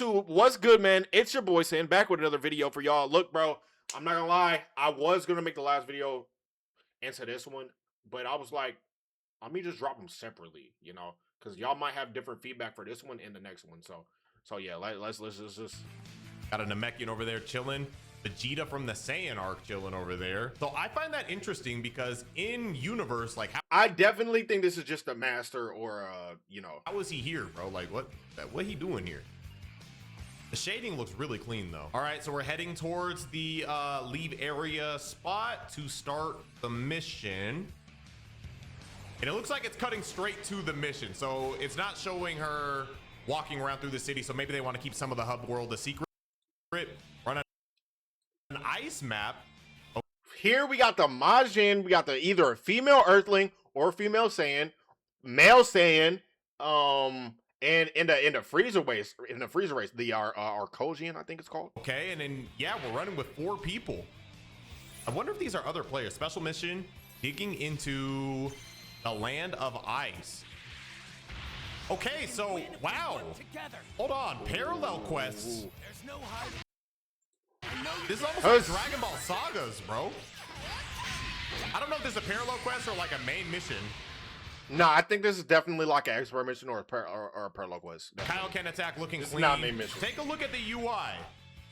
Dude, what's good, man? It's your boy Sam back with another video for y'all. Look, bro, I'm not gonna lie. I was gonna make the last video into this one, but I was like, let me just drop them separately, because y'all might have different feedback for this one and the next one. So yeah, let's just. Got a Namekian over there chilling. Vegeta from the Saiyan arc chilling over there. So I find that interesting because in Universe, like, I definitely think this is just a master or how is he here, bro? Like, what he doing here? The shading looks really clean though. All right, so we're heading towards the leave area spot to start the mission. And it looks like it's cutting straight to the mission. So it's not showing her walking around through the city. So maybe they want to keep some of the hub world a secret. Run an ice map. Here we got the Majin. We got the either a female Earthling or female Saiyan, male Saiyan, and in the freezer race, the Arcosian, I think it's called. Okay, and then yeah, we're running with 4 people. I wonder if these are other players. Special mission, digging into the land of ice. Okay, so wow. Hold on, parallel quests. There's no hiding. This is almost like Dragon Ball Sagas, bro. I don't know if this is a parallel quest or like a main mission. No, I think this is definitely like an expert mission or a parallel quest. Kaioken attack looking this clean. Is not main mission. Take a look at the UI.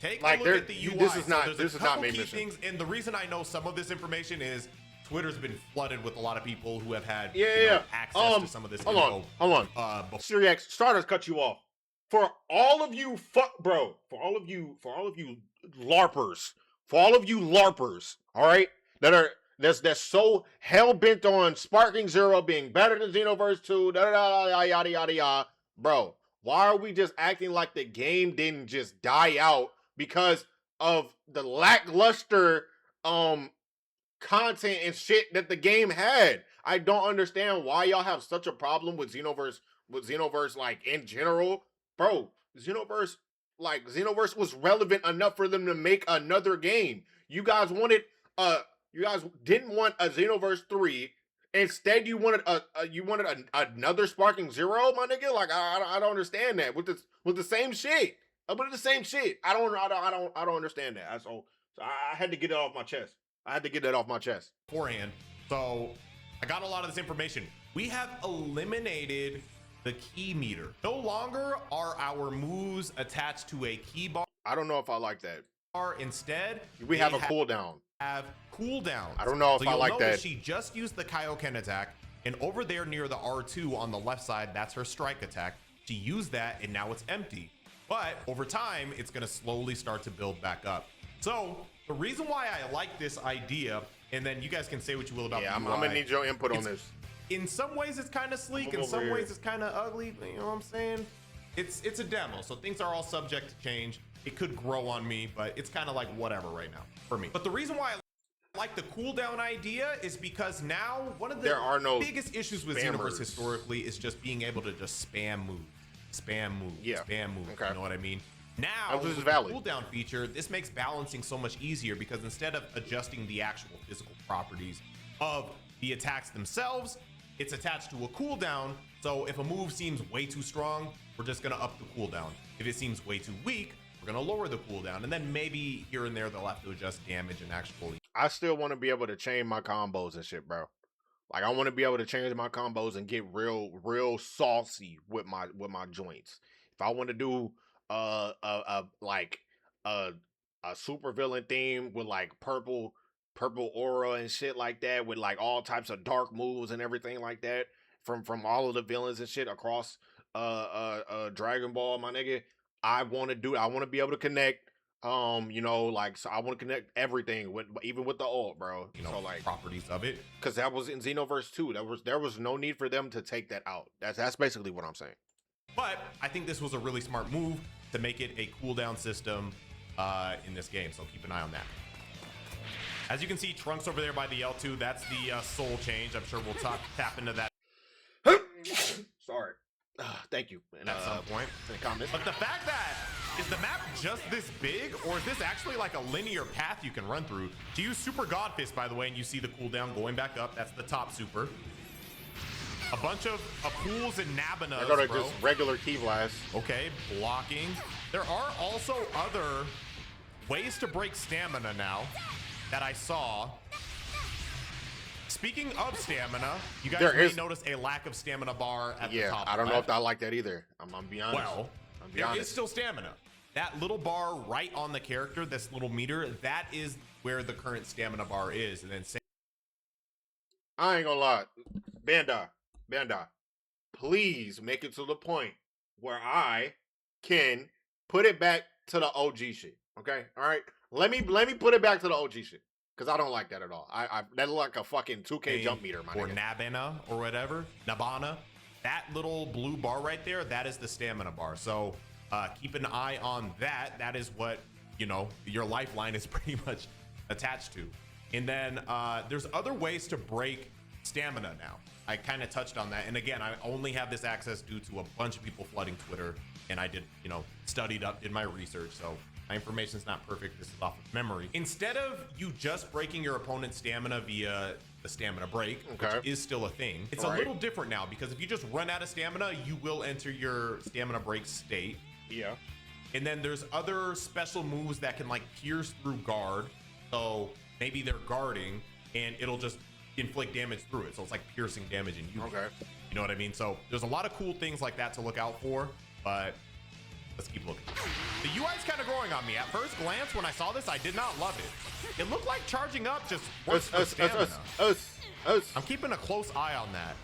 Take like a look at the UI. This is not. So this is not main mission. Things, and the reason I know some of this information is Twitter's been flooded with a lot of people who have had access to some of this info. Hold on. Syriax, starters cut you off. For all of you for all of you LARPers, all right, that's so hell bent on Sparking Zero being better than Xenoverse 2, yada yada yada, bro. Why are we just acting like the game didn't just die out because of the lackluster content and shit that the game had? I don't understand why y'all have such a problem with Xenoverse like in general. Bro, Xenoverse was relevant enough for them to make another game. You guys didn't want a Xenoverse 3. Instead, you wanted another Sparking Zero, my nigga. Like I don't understand that with the same shit. I don't understand that. So I had to get it off my chest. Beforehand. So I got a lot of this information. We have eliminated the key meter. No longer are our moves attached to a key bar. I don't know if I like that. Instead, we have a cooldown. I don't know if I like that. She just used the Kaioken attack, and over there near the R2 on the left side, that's her strike attack. She used that, and now it's empty. But over time, it's going to slowly start to build back up. So the reason why I like this idea, and then you guys can say what you will about I'm gonna need your input on this. In some ways, it's kind of sleek. In some ways, it's kind of ugly. You know what I'm saying? It's a demo, so things are all subject to change. It could grow on me, but it's kind of like whatever right now for me. But the reason why I like the cooldown idea is because now one of the biggest issues with Xenoverse historically is just being able to just spam moves. Yeah. Spam moves. Okay. You know what I mean? Now, with the cooldown feature, this makes balancing so much easier because instead of adjusting the actual physical properties of the attacks themselves, it's attached to a cooldown. So if a move seems way too strong, we're just gonna up the cooldown. If it seems way too weak, we're gonna lower the cooldown. And then maybe here and there, they'll have to adjust damage and actually. I still want to be able to chain my combos and shit, bro. Like I want to be able to change my combos and get real saucy with my joints. If I want to do like a super villain theme with like purple aura and shit like that, with like all types of dark moves and everything like that from all of the villains and shit across Dragon Ball, my nigga. I want to be able to connect so I want to connect everything even with the ult, bro. So like properties of it, because that was in Xenoverse 2. There was no need for them to take that out. That's basically what I'm saying. But I think this was a really smart move to make it a cooldown system in this game. So keep an eye on that. As you can see, Trunks over there by the L2, that's the soul change. I'm sure we'll tap into that. Sorry. Thank you. And, at some point in the comments. But the fact that, is the map just this big, or is this actually like a linear path you can run through? To use Super God Fist, by the way, and you see the cooldown going back up. That's the top super. A bunch of pools and Nabanas, I go to just regular key blast. Okay, blocking. There are also other ways to break stamina now that I saw. Speaking of stamina, you guys may notice a lack of stamina bar at the top. I don't know if I like that either. I'm gonna be honest. Well, there is still stamina. That little bar right on the character, this little meter, that is where the current stamina bar is. And then I ain't gonna lie. Bandai, please make it to the point where I can put it back to the OG shit. Okay? All right. Let me put it back to the OG shit. Because I don't like that at all. That look like a fucking 2K jump meter, my or nigga. Nabana or whatever. Nabana. That little blue bar right there, that is the stamina bar. So keep an eye on that. That is what, you know, your lifeline is pretty much attached to. And then there's other ways to break stamina now. I kind of touched on that. And again, I only have this access due to a bunch of people flooding Twitter. And I did, you know, studied up, did my research. So my information's not perfect. This is off of memory. Instead of you just breaking your opponent's stamina via the stamina break, which is still a thing, it's a little different now, because if you just run out of stamina, you will enter your stamina break state. Yeah. And then there's other special moves that can like pierce through guard. So maybe they're guarding and it'll just inflict damage through it. So it's like piercing damage in you. Okay. You know what I mean? So there's a lot of cool things like that to look out for, but let's keep looking. The UI is kind of growing on me. At first glance, when I saw this, I did not love it. It looked like charging up just works for stamina. I'm keeping a close eye on that.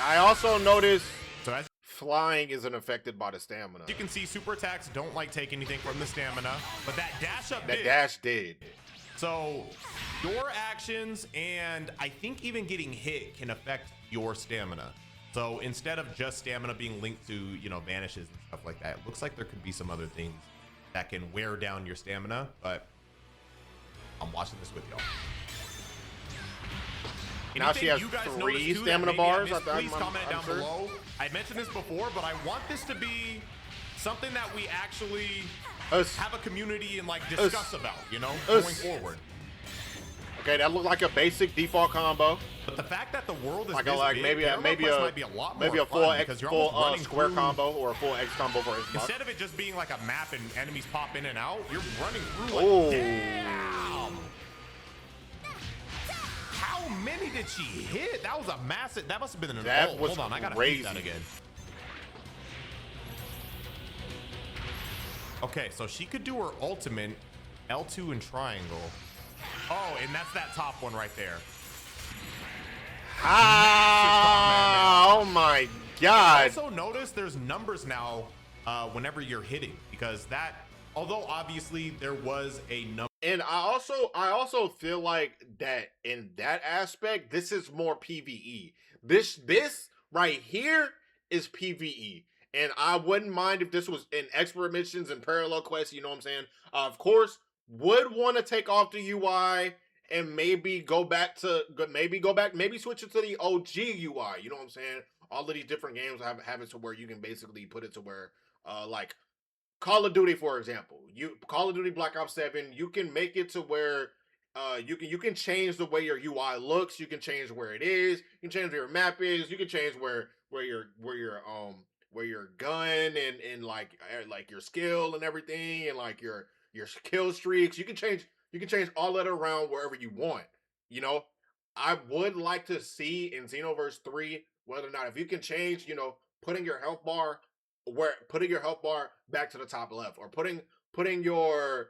I also noticed so as flying isn't affected by the stamina. you can see, super attacks don't like take anything from the stamina, but that dash up That dash did. So your actions and I think even getting hit can affect your stamina. So instead of just stamina being linked to, you know, vanishes and stuff like that, it looks like there could be some other things that can wear down your stamina, but I'm watching this with y'all. Now she has 3 stamina bars. Please comment down below. I mentioned this before, but I want this to be something that we actually have a community and like discuss about, you know, going forward. Okay, that looked like a basic default combo. But the fact that the world is like this big, maybe a full square combo or a full X combo for his instead of it just being like a map and enemies pop in and out, you're running through like, damn. How many did she hit? That was a massive. That must have been an ult. Hold on, I gotta read that again. Okay, so she could do her ultimate L2 and triangle. Oh, and that's that top one right there. Oh my God. I also notice there's numbers now whenever you're hitting, because that, although obviously there was a number. And I also feel like that in that aspect, this is more PvE. This right here is PvE. And I wouldn't mind if this was in expert missions and parallel quests, you know what I'm saying? Of course, would want to take off the UI and maybe maybe switch it to the OG UI, you know what I'm saying? All of these different games have it to where you can basically put it to where, like Call of Duty, for example, Call of Duty Black Ops 7, you can make it to where you can change the way your UI looks, you can change where it is, you can change where your map is, you can change where your gun and like your skill and everything, and like your kill streaks, you can change all that around wherever you want. You know, I would like to see in Xenoverse 3 whether or not if you can change, you know, putting your health bar back to the top left, or putting your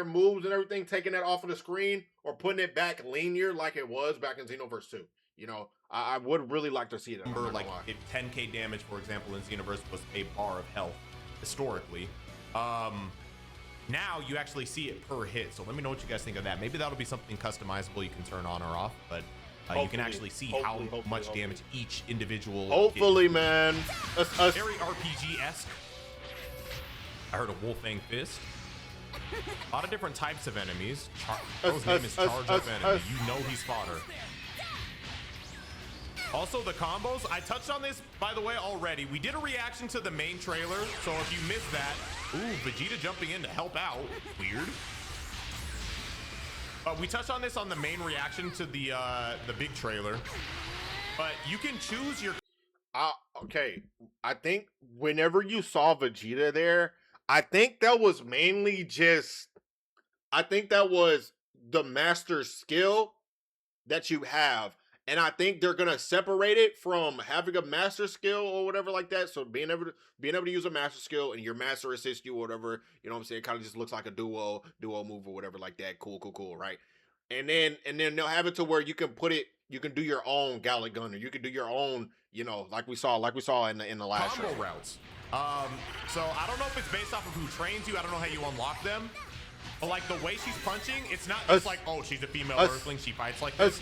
moves and everything, taking that off of the screen, or putting it back linear like it was back in Xenoverse 2. You know, I would really like to see that. Number like if 10k damage, for example, in Xenoverse was a bar of health historically. Now you actually see it per hit. So let me know what you guys think of that. Maybe that'll be something customizable you can turn on or off, but you can actually see how much damage each individual. Hopefully, man. Very RPG-esque. I heard a Wolfang Fist. A lot of different types of enemies. His name is Charge Up Enemy. You know he's fodder. Also, the combos. I touched on this, by the way, already. We did a reaction to the main trailer, so if you missed that, ooh, Vegeta jumping in to help out. Weird. We touched on this on the main reaction to the big trailer. But you can choose your. Okay, I think whenever you saw Vegeta there, I think that was mainly just. I think that was the master skill that you have. And I think they're gonna separate it from having a master skill or whatever like that. So being able to use a master skill and your master assist you or whatever, you know what I'm saying? It kind of just looks like a duo move or whatever like that. Cool, right? And then they'll have it to where you can do your own Gallic Gun, or you can do your own, like we saw in the last Combo show. routes. So I don't know if it's based off of who trains you. I don't know how you unlock them. But like the way she's punching, it's not just like, oh, she's a female Earthling, she fights like this.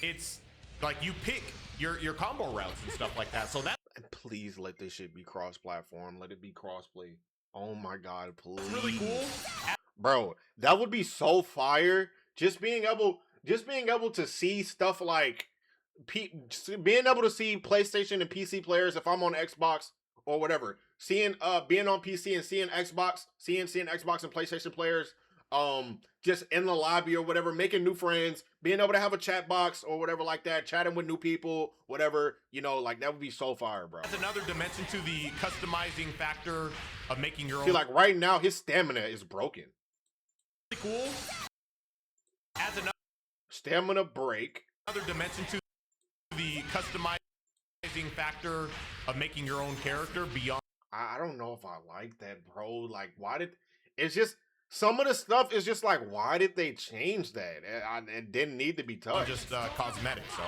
It's like you pick your combo routes and stuff like that. So that Please let this shit be cross-platform. Let it be crossplay. Oh my god, please. that's really cool. Bro, that would be so fire. Just being able to see stuff like being able to see PlayStation and PC players if I'm on Xbox or whatever. Seeing being on PC and seeing Xbox, seeing Xbox and PlayStation players just in the lobby or whatever, making new friends, being able to have a chat box or whatever like that, chatting with new people, whatever, like that would be so fire, bro. That's another dimension to the customizing factor of making your own. See, like right now his stamina is broken. Cool. Adds another Stamina break. dimension to the customizing factor of making your own character beyond. I don't know if I like that, bro. Like, it's just, some of the stuff is just like, why did they change that? It didn't need to be touched. Just cosmetic, so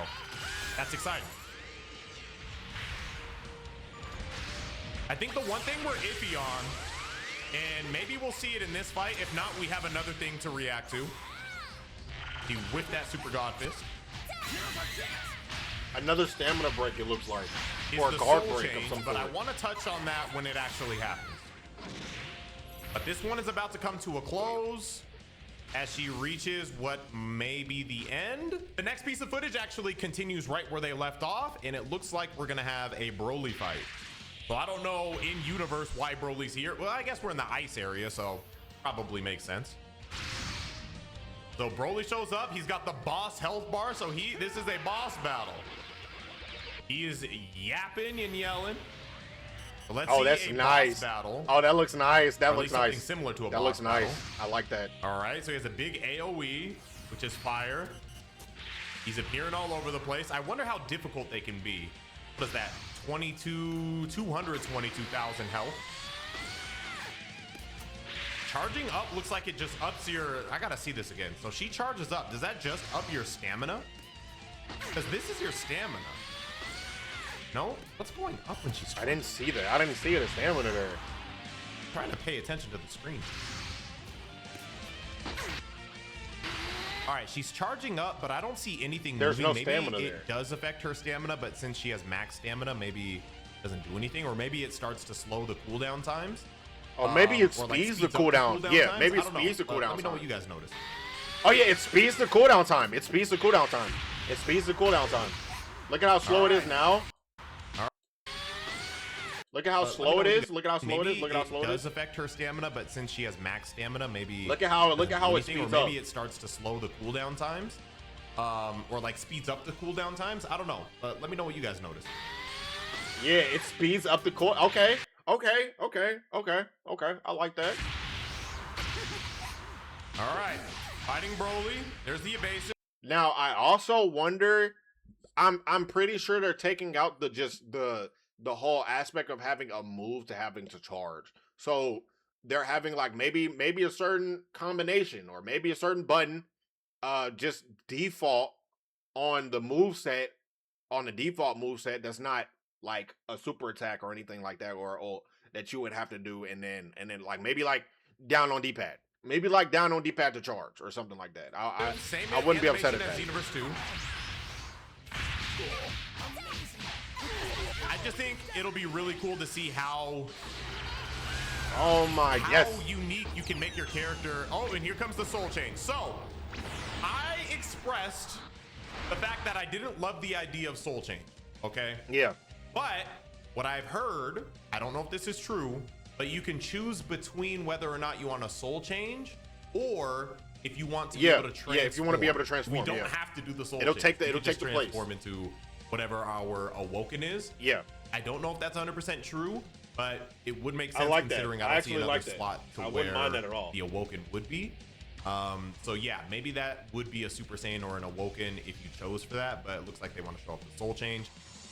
that's exciting. I think the one thing we're iffy on, and maybe we'll see it in this fight, if not, we have another thing to react to. He whipped that Super God Fist. Another stamina break, it looks like. Is Or a the guard soul break change, of some but sort. I want to touch on that when it actually happens. But this one is about to come to a close as she reaches what may be the end. The next piece of footage actually continues right where they left off, and it looks like we're gonna have a Broly fight. So I don't know in universe why Broly's here. Well, I guess we're in the ice area, so probably makes sense. So Broly shows up. He's got the boss health bar, so this is a boss battle. He is yapping and yelling. So let's see that's a nice. boss battle. Oh, that looks nice. That Or at looks least something nice. similar to a That boss looks nice. battle. I like that. All right, so he has a big AoE, which is fire. He's appearing all over the place. I wonder how difficult they can be. What is that? 222,000 health. Charging up looks like it just ups your. I gotta see this again. So she charges up. Does that just up your stamina? Because this is your stamina. No? What's going up when she's I didn't see that. I didn't see the stamina there. trying to pay attention to the screen? All right, she's charging up, but I don't see anything There's moving. no Maybe stamina it there. does affect her stamina, but since she has max stamina, maybe it doesn't do anything, or maybe it starts to slow the cooldown times. Or maybe it Or, like, speeds the up cooldown. Yeah, times. maybe I it don't know. speeds the Let cooldown me know time. what you guys notice. Oh yeah, it speeds the cooldown time. It speeds the cooldown time. It speeds the cooldown time. Look at how slow it is now. Look at how slow it is. Look at how slow it is. Look at how slow it does is. affect her stamina, but since she has max stamina, maybe Look at how it doesn't do anything, speeds or up. maybe it starts to slow the cooldown times, or like speeds up the cooldown times. I don't know, but let me know what you guys notice. Yeah, it speeds up the cool. Okay. I like that. All right, fighting Broly. There's the evasive. Now I also wonder. I'm pretty sure they're taking out the whole aspect of having a move to having to charge. So they're having like maybe a certain combination or maybe a certain button just default on the default move set that's not like a super attack or anything like that, or that you would have to do, and then like maybe like down on D-pad. Maybe like down on D-pad to charge or something like that. I wouldn't be upset at that. Xenoverse 2. I just think it'll be really cool to see how unique you can make your character. Oh, and here comes the soul change. So I expressed the fact that I didn't love the idea of soul change. Okay. Yeah. But what I've heard, I don't know if this is true, but you can choose between whether or not you want a soul change, or if you want to be able to transform. if you want to be able to transform, we don't have to do the soul It'll change. take the We can just place. transform into whatever our Awoken is. Yeah, I don't know if that's 100% true, but it would make I sense like that. considering I I don't see actually another like that. slot to I where wouldn't mind that at all. the Awoken would be. So yeah, maybe that would be a Super Saiyan or an Awoken if you chose for that, but it looks like they want to show off the Soul Change,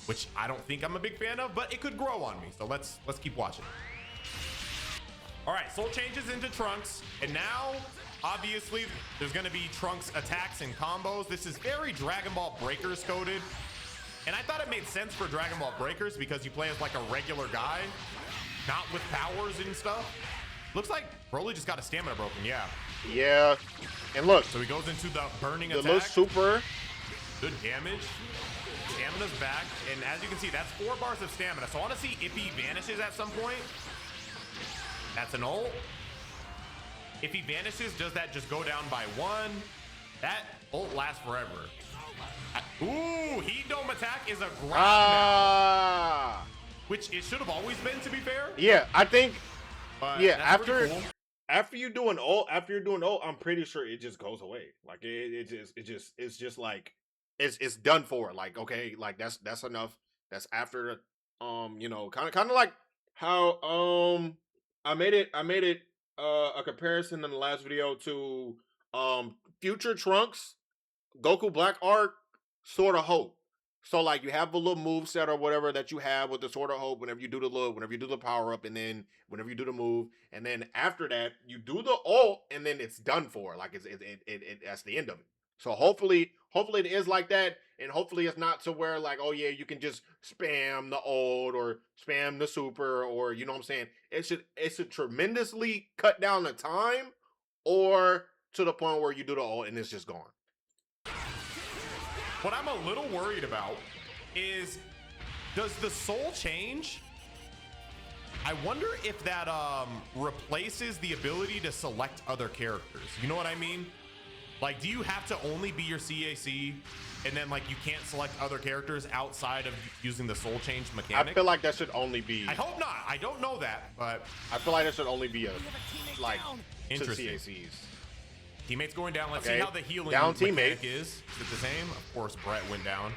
which I don't think I'm a big fan of, but it could grow on me. So let's keep watching. All right, Soul changes into Trunks, and now obviously there's going to be Trunks attacks and combos. This is very Dragon Ball Breakers coded, and I thought it made sense for Dragon Ball Breakers because you play as like a regular guy, not with powers and stuff. Looks like Broly just got a stamina broken. Yeah. And look, So he goes into the burning the attack. little super. Good damage. Stamina's back, and as you can see, that's 4 bars of stamina. So I want to see if he vanishes at some point. That's an ult. If he vanishes, does that just go down by 1? That ult lasts forever. Ooh, Heat Dome attack is a grab now, which it should have always been, to be fair. Yeah, I think. But Yeah, that's pretty after cool. after you do an ult, I'm pretty sure it just goes away. Like it's just like it's done for. Like okay, like that's enough. That's after the kind of like how I made it a comparison in the last video to Future Trunks Goku Black Arc, Sword of Hope. So like you have a little move set or whatever that you have with the Sword of Hope whenever you do the power up, and then whenever you do the move, and then after that you do the ult, and then it's done for. Like that's the end of it. So hopefully it is like that, and hopefully it's not to where like, oh yeah, you can just spam the ult or spam the super, or you know what I'm saying. It should tremendously cut down the time, or to the point where you do the ult and it's just gone. What I'm a little worried about is, does the soul change? I wonder if that replaces the ability to select other characters. You know what I mean? Like, do you have to only be your CAC, and then like you can't select other characters outside of using the soul change mechanic? I feel like that should only be. I hope not. I don't know that, but I feel like that should only be a like to interesting. CACs. Teammates going down. Let's Okay. see how the healing Down mechanic teammate. is. Is it the same? Of course, Brett went down.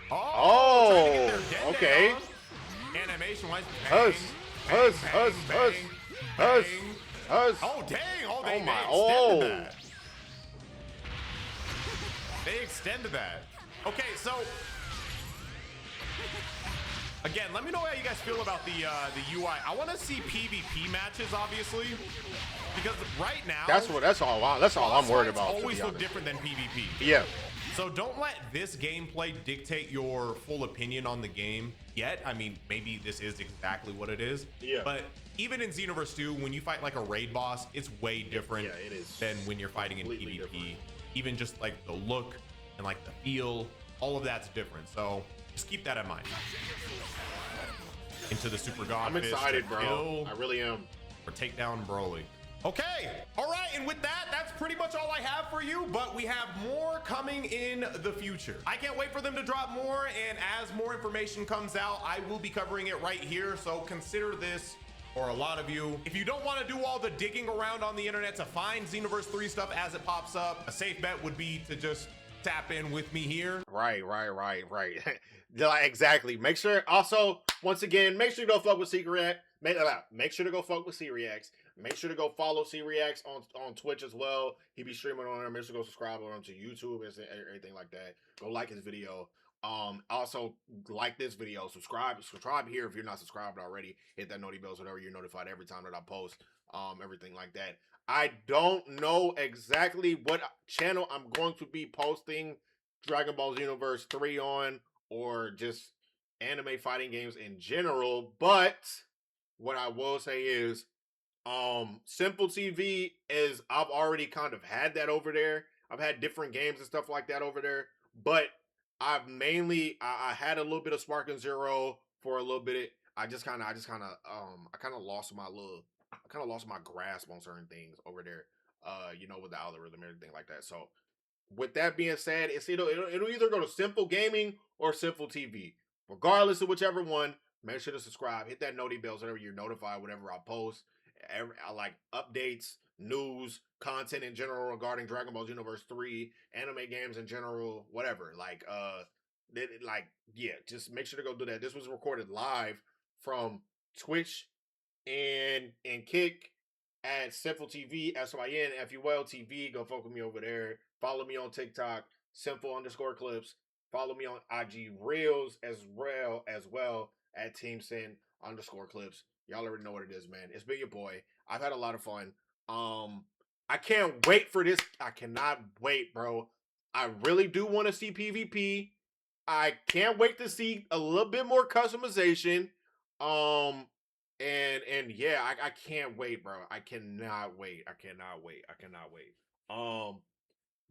Oh, trying to get their dead okay. on. Animation wise. Us, us, us, us, us, us. Oh dang! Oh, they Oh my! extended Oh. that. They extended that. Okay, so again, let me know how you guys feel about the UI. I want to see PvP matches, obviously, because right now That's all I'm worried about. to Always be look honest. different than PvP. Yeah. So don't let this gameplay dictate your full opinion on the game yet. I mean, maybe this is exactly what it is. Yeah. But even in Xenoverse 2, when you fight like a raid boss, it's way different Yeah, it is. than when you're fighting in Completely PvP. different. Even just like the look and like the feel, all of that's different. So just keep that in mind. Into the Super God I'm Fist excited, to bro. kill I really am. or take down Broly. Okay, all right, and with that, that's pretty much all I have for you, but we have more coming in the future. I can't wait for them to drop more, and as more information comes out, I will be covering it right here, so consider this for a lot of you. If you don't want to do all the digging around on the internet to find Xenoverse 3 stuff as it pops up, a safe bet would be to just tap in with me here. Right. Like, exactly. Make sure. Also, once again, make sure you go fuck with C-React. Make sure to go fuck with C-Reacts. Make sure to go follow C-Reacts on Twitch as well. He be streaming on there. Make sure to go subscribe on him to YouTube and everything like that. Go like his video. Also like this video. Subscribe here if you're not subscribed already. Hit that noti bell so that you're notified every time that I post. Everything like that. I don't know exactly what channel I'm going to be posting Dragon Ball Xenoverse 3 on, or just anime fighting games in general, but what I will say is Simple TV is, I've already kind of had that over there. I've had different games and stuff like that over there, but I had a little bit of Spark and Zero for a little bit. I kind of lost my grasp on certain things over there. With the algorithm and everything like that. So with that being said, it'll either go to Simple Gaming or Simple TV. Regardless of whichever one, make sure to subscribe, hit that noti bell so that you're notified whenever I post. I like updates, news, content in general regarding Dragon Ball Xenoverse 3, anime games in general, whatever. Like Like, yeah, just make sure to go do that. This was recorded live from Twitch and Kick at Sinful TV, SYNFUL TV. Go follow me over there. Follow me on TikTok, Sinful_clips. Follow me on IG Reels as well at TeamSin_clips. Y'all already know what it is, man. It's been your boy. I've had a lot of fun. I can't wait for this. I cannot wait, bro. I really do want to see PvP. I can't wait to see a little bit more customization. Um, and yeah, I can't wait, bro. I cannot wait. I cannot wait. I cannot wait.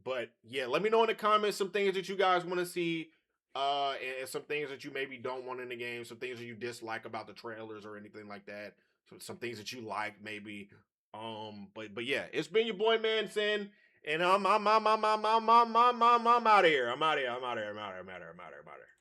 But yeah, let me know in the comments some things that you guys want to see, and some things that you maybe don't want in the game, some things that you dislike about the trailers or anything like that. Some things that you like maybe. But yeah, it's been your boy Man Sin, and I'm out of here. I'm out of here. I'm out of here. I'm out of here. I'm out of here. I'm out of here. I'm out of here.